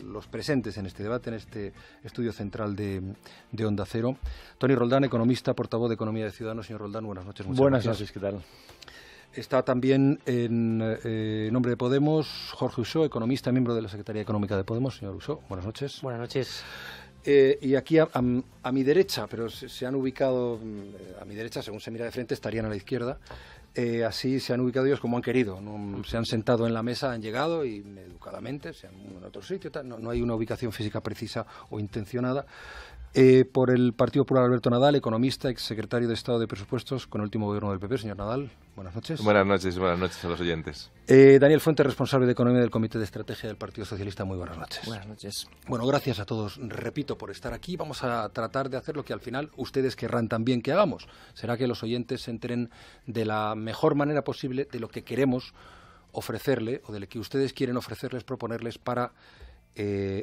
los presentes en este debate, en este estudio central de Onda Cero. Toni Roldán, economista, portavoz de Economía de Ciudadanos. Señor Roldán, buenas noches. Buenas noches, ¿qué tal? Está también en nombre de Podemos Jorge Usó, economista, miembro de la Secretaría Económica de Podemos. Señor Usó, buenas noches. Buenas noches. Y aquí a mi derecha, pero se han ubicado a mi derecha, según se mira de frente, estarían a la izquierda. Así se han ubicado ellos como han querido. ¿No? Se han sentado en la mesa, han llegado y educadamente, se han en otro sitio. No hay una ubicación física precisa o intencionada. Por el Partido Popular, Alberto Nadal, economista, exsecretario de Estado de Presupuestos con el último gobierno del PP. Señor Nadal, buenas noches. Buenas noches a los oyentes. Daniel Fuente, responsable de Economía del Comité de Estrategia del Partido Socialista. Muy buenas noches. Buenas noches. Bueno, gracias a todos, repito, por estar aquí. Vamos a tratar de hacer lo que al final ustedes querrán también que hagamos. Será que los oyentes se enteren de la mejor manera posible de lo que queremos ofrecerle o de lo que ustedes quieren ofrecerles, proponerles para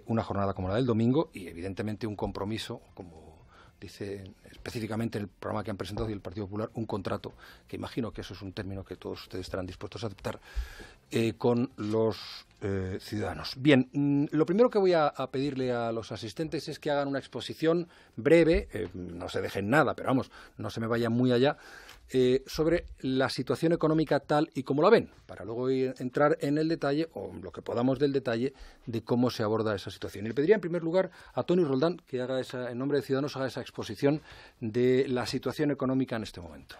una jornada como la del domingo y evidentemente un compromiso, como dice específicamente el programa que han presentado y el Partido Popular, un contrato, que imagino que eso es un término que todos ustedes estarán dispuestos a aceptar, con los ciudadanos. Bien, lo primero que voy a pedirle a los asistentes es que hagan una exposición breve, no se dejen nada, pero vamos, no se me vayan muy allá, sobre la situación económica tal y como la ven, para luego entrar en el detalle, o lo que podamos del detalle, de cómo se aborda esa situación. Y le pediría en primer lugar a Toni Roldán que haga en nombre de Ciudadanos, haga esa exposición de la situación económica en este momento.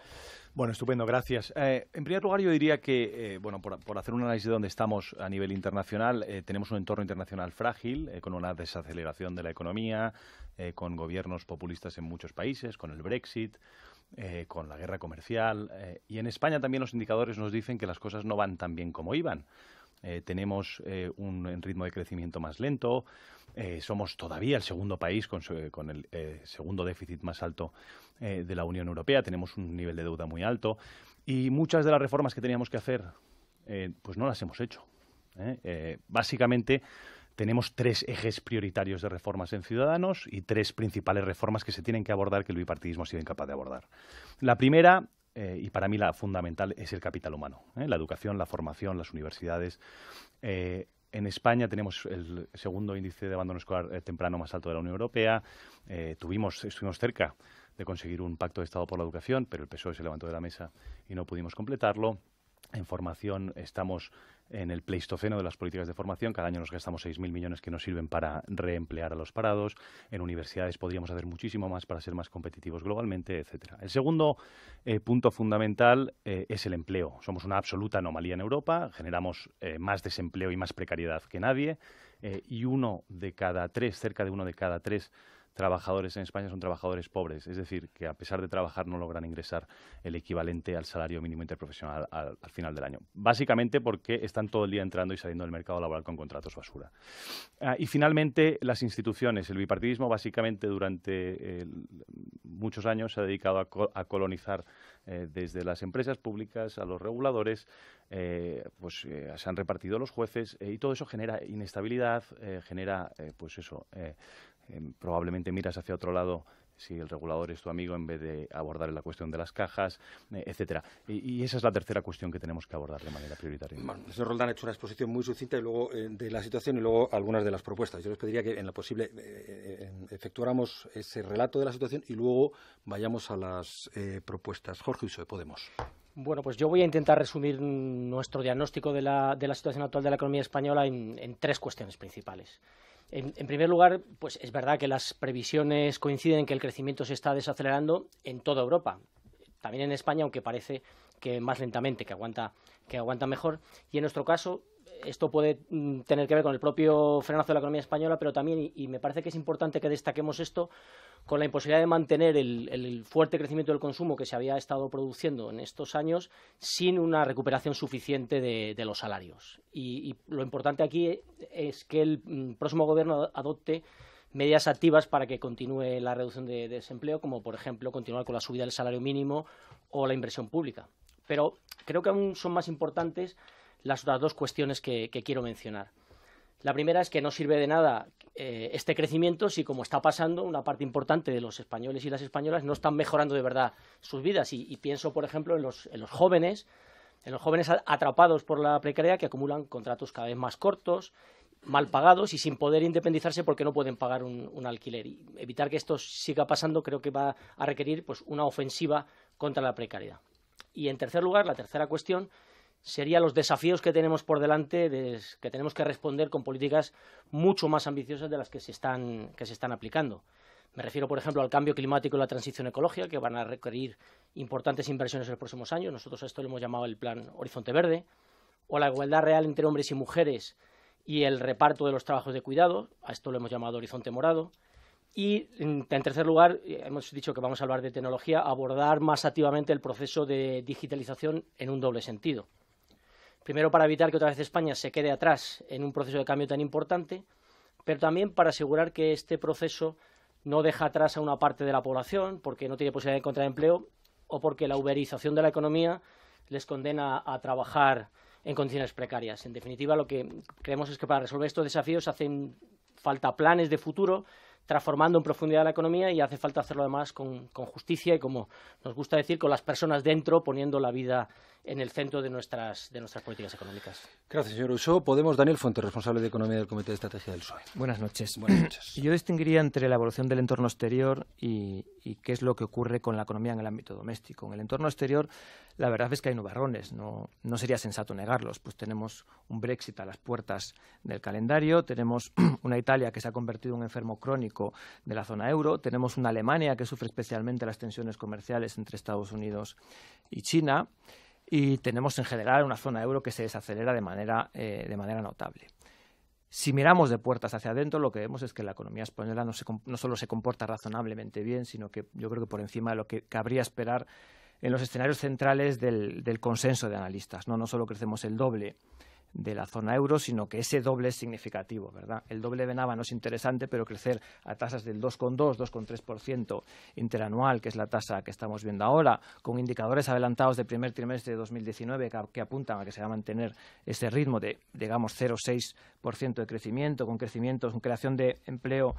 Bueno, estupendo, gracias. En primer lugar, yo diría que, por hacer un análisis de dónde estamos a nivel internacional, tenemos un entorno internacional frágil, con una desaceleración de la economía, con gobiernos populistas en muchos países, con el Brexit, con la guerra comercial. Y en España también los indicadores nos dicen que las cosas no van tan bien como iban. Tenemos un ritmo de crecimiento más lento. Somos todavía el segundo país con el segundo déficit más alto de la Unión Europea. Tenemos un nivel de deuda muy alto. Y muchas de las reformas que teníamos que hacer, pues no las hemos hecho. Básicamente, tenemos 3 ejes prioritarios de reformas en Ciudadanos y 3 principales reformas que se tienen que abordar que el bipartidismo ha sido incapaz de abordar. La primera, y para mí la fundamental, es el capital humano. La educación, la formación, las universidades. En España tenemos el segundo índice de abandono escolar temprano más alto de la Unión Europea. Estuvimos cerca de conseguir un pacto de Estado por la educación, pero el PSOE se levantó de la mesa y no pudimos completarlo. En formación estamos en el pleistoceno de las políticas de formación. Cada año nos gastamos 6.000 millones que nos sirven para reemplear a los parados. En universidades podríamos hacer muchísimo más para ser más competitivos globalmente, etcétera. El segundo punto fundamental es el empleo. Somos una absoluta anomalía en Europa. Generamos más desempleo y más precariedad que nadie. Y cerca de uno de cada tres trabajadores en España son trabajadores pobres, es decir, que a pesar de trabajar no logran ingresar el equivalente al salario mínimo interprofesional al final del año. Básicamente porque están todo el día entrando y saliendo del mercado laboral con contratos basura. Y finalmente, las instituciones. El bipartidismo básicamente durante muchos años se ha dedicado a colonizar desde las empresas públicas a los reguladores, se han repartido los jueces y todo eso genera inestabilidad, genera probablemente miras hacia otro lado si el regulador es tu amigo en vez de abordar la cuestión de las cajas, etcétera. Y esa es la tercera cuestión que tenemos que abordar de manera prioritaria. Bueno, el señor Roldán ha hecho una exposición muy sucinta y luego de la situación y luego algunas de las propuestas. Yo les pediría que en lo posible efectuáramos ese relato de la situación y luego vayamos a las propuestas. Jorge Usó, de Podemos. Bueno, pues yo voy a intentar resumir nuestro diagnóstico de la situación actual de la economía española en 3 cuestiones principales. En primer lugar, pues es verdad que las previsiones coinciden en que el crecimiento se está desacelerando en toda Europa. También en España, aunque parece que más lentamente, que aguanta mejor. Y en nuestro caso, esto puede tener que ver con el propio frenazo de la economía española, pero también, y me parece que es importante que destaquemos esto, con la imposibilidad de mantener el fuerte crecimiento del consumo que se había estado produciendo en estos años sin una recuperación suficiente de los salarios. Y lo importante aquí es que el próximo gobierno adopte medidas activas para que continúe la reducción de desempleo, como por ejemplo continuar con la subida del salario mínimo o la inversión pública. Pero creo que aún son más importantes las otras 2 cuestiones que quiero mencionar. La primera es que no sirve de nada este crecimiento si, como está pasando, una parte importante de los españoles y las españolas no están mejorando de verdad sus vidas. Y pienso, por ejemplo, en los jóvenes atrapados por la precariedad que acumulan contratos cada vez más cortos mal pagados y sin poder independizarse porque no pueden pagar un alquiler. Y evitar que esto siga pasando creo que va a requerir pues, una ofensiva contra la precariedad. Y en tercer lugar, la tercera cuestión serían los desafíos que tenemos por delante, que tenemos que responder con políticas mucho más ambiciosas de las que se están aplicando. Me refiero, por ejemplo, al cambio climático y la transición ecológica, que van a requerir importantes inversiones en los próximos años. Nosotros a esto lo hemos llamado el Plan Horizonte Verde. O la igualdad real entre hombres y mujeres y el reparto de los trabajos de cuidado. A esto lo hemos llamado Horizonte Morado. Y, en tercer lugar, hemos dicho que vamos a hablar de tecnología, abordar más activamente el proceso de digitalización en un doble sentido. Primero, para evitar que otra vez España se quede atrás en un proceso de cambio tan importante, pero también para asegurar que este proceso no deja atrás a una parte de la población porque no tiene posibilidad de encontrar empleo o porque la uberización de la economía les condena a trabajar en condiciones precarias. En definitiva, lo que creemos es que para resolver estos desafíos hacen falta planes de futuro, transformando en profundidad la economía, y hace falta hacerlo además con justicia y, como nos gusta decir, con las personas dentro, poniendo la vida en el centro de nuestras políticas económicas. Gracias, señor Uso. Podemos, Daniel Fuente, responsable de Economía del Comité de Estrategia del PSOE. Buenas noches. Buenas noches. Yo distinguiría entre la evolución del entorno exterior y qué es lo que ocurre con la economía en el ámbito doméstico. En el entorno exterior, la verdad es que hay nubarrones, no sería sensato negarlos. Pues tenemos un Brexit a las puertas del calendario, tenemos una Italia que se ha convertido en un enfermo crónico de la zona euro, tenemos una Alemania que sufre especialmente las tensiones comerciales entre Estados Unidos y China, y tenemos en general una zona euro que se desacelera de manera notable. Si miramos de puertas hacia adentro, lo que vemos es que la economía española no solo se comporta razonablemente bien, sino que yo creo que por encima de lo que cabría esperar en los escenarios centrales del consenso de analistas. No solo crecemos el doble de la zona euro, sino que ese doble es significativo, ¿verdad? El doble de Nava no es interesante, pero crecer a tasas del 2,2, 2,3% interanual, que es la tasa que estamos viendo ahora, con indicadores adelantados del primer trimestre de 2019 que apuntan a que se va a mantener ese ritmo de, digamos, 0,6% de crecimiento, con creación de empleo,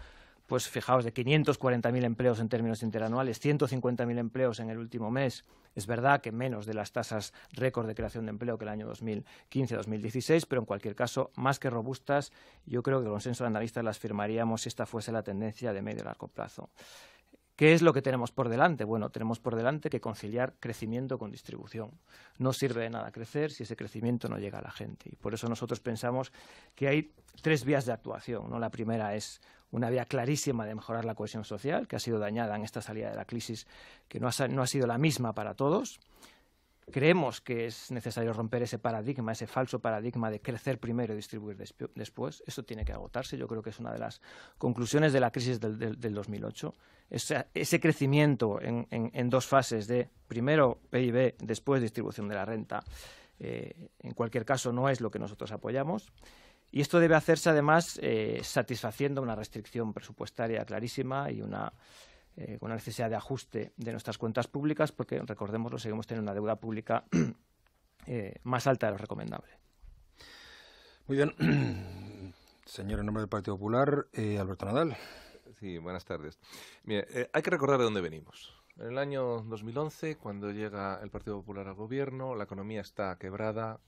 pues fijaos, de 540.000 empleos en términos interanuales, 150.000 empleos en el último mes. Es verdad que menos de las tasas récord de creación de empleo que el año 2015-2016, pero en cualquier caso, más que robustas, yo creo que el consenso de analistas las firmaríamos si esta fuese la tendencia de medio y largo plazo. ¿Qué es lo que tenemos por delante? Bueno, tenemos por delante que conciliar crecimiento con distribución. No sirve de nada crecer si ese crecimiento no llega a la gente. Y por eso nosotros pensamos que hay tres vías de actuación, ¿no? La primera es una vía clarísima de mejorar la cohesión social, que ha sido dañada en esta salida de la crisis, que no ha sido la misma para todos. Creemos que es necesario romper ese paradigma, ese falso paradigma de crecer primero y distribuir después. Eso tiene que agotarse. Yo creo que es una de las conclusiones de la crisis del 2008. Ese crecimiento en dos fases de primero PIB, después distribución de la renta, en cualquier caso no es lo que nosotros apoyamos. Y esto debe hacerse además satisfaciendo una restricción presupuestaria clarísima y con una necesidad de ajuste de nuestras cuentas públicas, porque, recordémoslo, seguimos teniendo una deuda pública más alta de lo recomendable. Muy bien. Señor, en nombre del Partido Popular, Alberto Nadal. Sí, buenas tardes. Mire, hay que recordar de dónde venimos. En el año 2011, cuando llega el Partido Popular al gobierno, la economía está quebrada,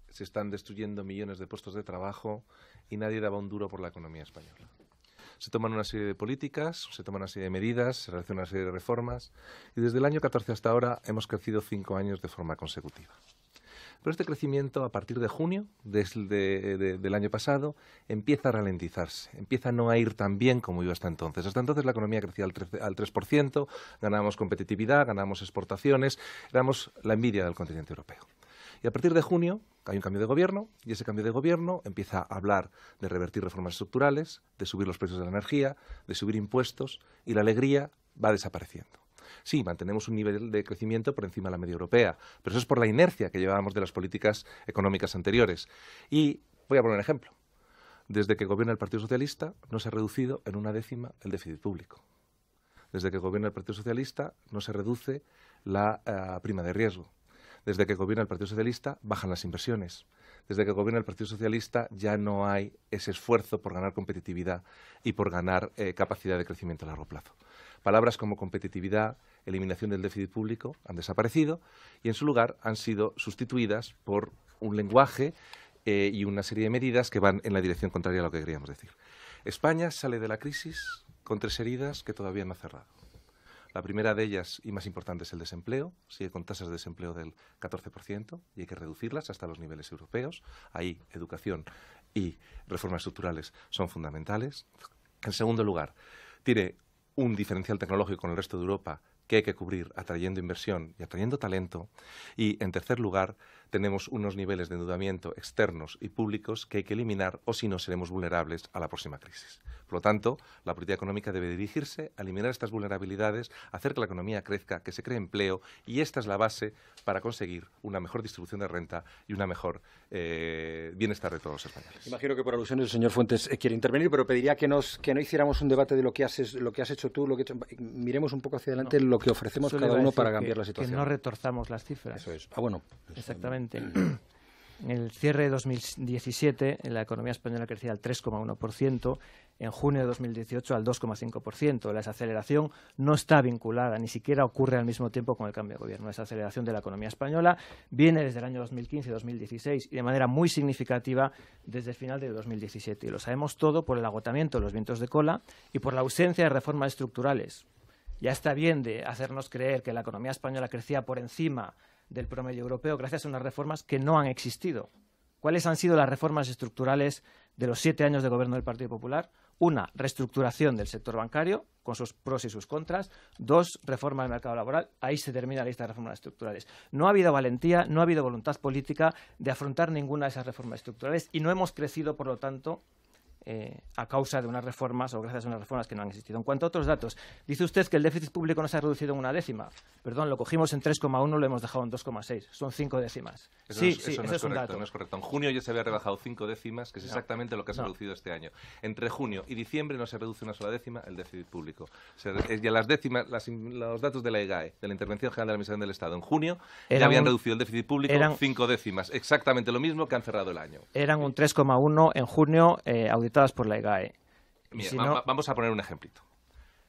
se están destruyendo millones de puestos de trabajo y nadie daba un duro por la economía española. Se toman una serie de políticas, se toman una serie de medidas, se realizan una serie de reformas y desde el año 14 hasta ahora hemos crecido 5 años de forma consecutiva. Pero este crecimiento, a partir de junio del año pasado, empieza a ralentizarse, empieza a no a ir tan bien como iba hasta entonces. Hasta entonces la economía crecía al 3%, ganábamos competitividad, ganábamos exportaciones, éramos la envidia del continente europeo. Y a partir de junio hay un cambio de gobierno y ese cambio de gobierno empieza a hablar de revertir reformas estructurales, de subir los precios de la energía, de subir impuestos y la alegría va desapareciendo. Sí, mantenemos un nivel de crecimiento por encima de la media europea, pero eso es por la inercia que llevábamos de las políticas económicas anteriores. Y voy a poner un ejemplo. Desde que gobierna el Partido Socialista no se ha reducido en 1/10 el déficit público. Desde que gobierna el Partido Socialista no se reduce la prima de riesgo. Desde que gobierna el Partido Socialista bajan las inversiones. Desde que gobierna el Partido Socialista ya no hay ese esfuerzo por ganar competitividad y por ganar capacidad de crecimiento a largo plazo. Palabras como competitividad, eliminación del déficit público han desaparecido y en su lugar han sido sustituidas por un lenguaje y una serie de medidas que van en la dirección contraria a lo que queríamos decir. España sale de la crisis con 3 heridas que todavía no ha cerrado. La primera de ellas, y más importante, es el desempleo. Sigue con tasas de desempleo del 14% y hay que reducirlas hasta los niveles europeos. Ahí, educación y reformas estructurales son fundamentales. En segundo lugar, tiene un diferencial tecnológico con el resto de Europa que hay que cubrir atrayendo inversión y atrayendo talento. Y, en tercer lugar, tenemos unos niveles de endeudamiento externos y públicos que hay que eliminar o si no seremos vulnerables a la próxima crisis. Por lo tanto, la política económica debe dirigirse a eliminar estas vulnerabilidades, hacer que la economía crezca, que se cree empleo, y esta es la base para conseguir una mejor distribución de renta y una mejor bienestar de todos los españoles. Imagino que por alusiones el señor Fuentes quiere intervenir, pero pediría que no hiciéramos un debate de lo que has hecho tú, miremos un poco hacia adelante lo que ofrecemos cada uno para cambiar la situación. Que no retorzamos las cifras. Eso es. Ah, bueno. Exactamente. En el cierre de 2017, la economía española crecía al 3,1%, en junio de 2018 al 2,5%. La desaceleración no está vinculada, ni siquiera ocurre al mismo tiempo con el cambio de gobierno. La desaceleración de la economía española viene desde el año 2015 y 2016 y de manera muy significativa desde el final de 2017. Y lo sabemos todo por el agotamiento de los vientos de cola y por la ausencia de reformas estructurales. Ya está bien de hacernos creer que la economía española crecía por encima del promedio europeo gracias a unas reformas que no han existido. ¿Cuáles han sido las reformas estructurales de los 7 años de gobierno del Partido Popular? 1, reestructuración del sector bancario, con sus pros y sus contras. 2, reforma del mercado laboral. Ahí se termina la lista de reformas estructurales. No ha habido valentía, no ha habido voluntad política de afrontar ninguna de esas reformas estructurales y no hemos crecido, por lo tanto, a causa de unas reformas o gracias a unas reformas que no han existido. En cuanto a otros datos, dice usted que el déficit público no se ha reducido en 1/10. Perdón, lo cogimos en 3,1, lo hemos dejado en 2,6. Son 5 décimas. Eso no es correcto, no es correcto. En junio ya se había rebajado 5 décimas, que es exactamente lo que se ha reducido este año. Entre junio y diciembre no se reduce una sola décima el déficit público. Ya las décimas, los datos de la EGAE, de la Intervención General de la Administración del Estado, en junio ya habían reducido el déficit público 5 décimas. Exactamente lo mismo que han cerrado el año. Eran un 3,1 en junio, auditadas por la EGAE. Mira, vamos a poner un ejemplito.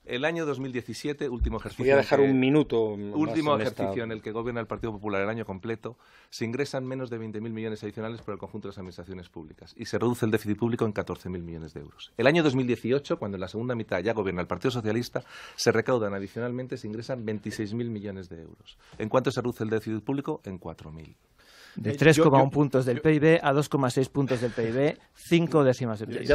El año 2017, último ejercicio. Voy a dejar un minuto. Último ejercicio en el que gobierna el Partido Popular el año completo, se ingresan menos de 20.000 millones adicionales por el conjunto de las administraciones públicas y se reduce el déficit público en 14.000 millones de euros. El año 2018, cuando en la segunda mitad ya gobierna el Partido Socialista, se recaudan adicionalmente, se ingresan 26.000 millones de euros. ¿En cuánto se reduce el déficit público? En 4.000. De 3,1 puntos del PIB a 2,6 puntos del PIB, 5 décimas del PIB.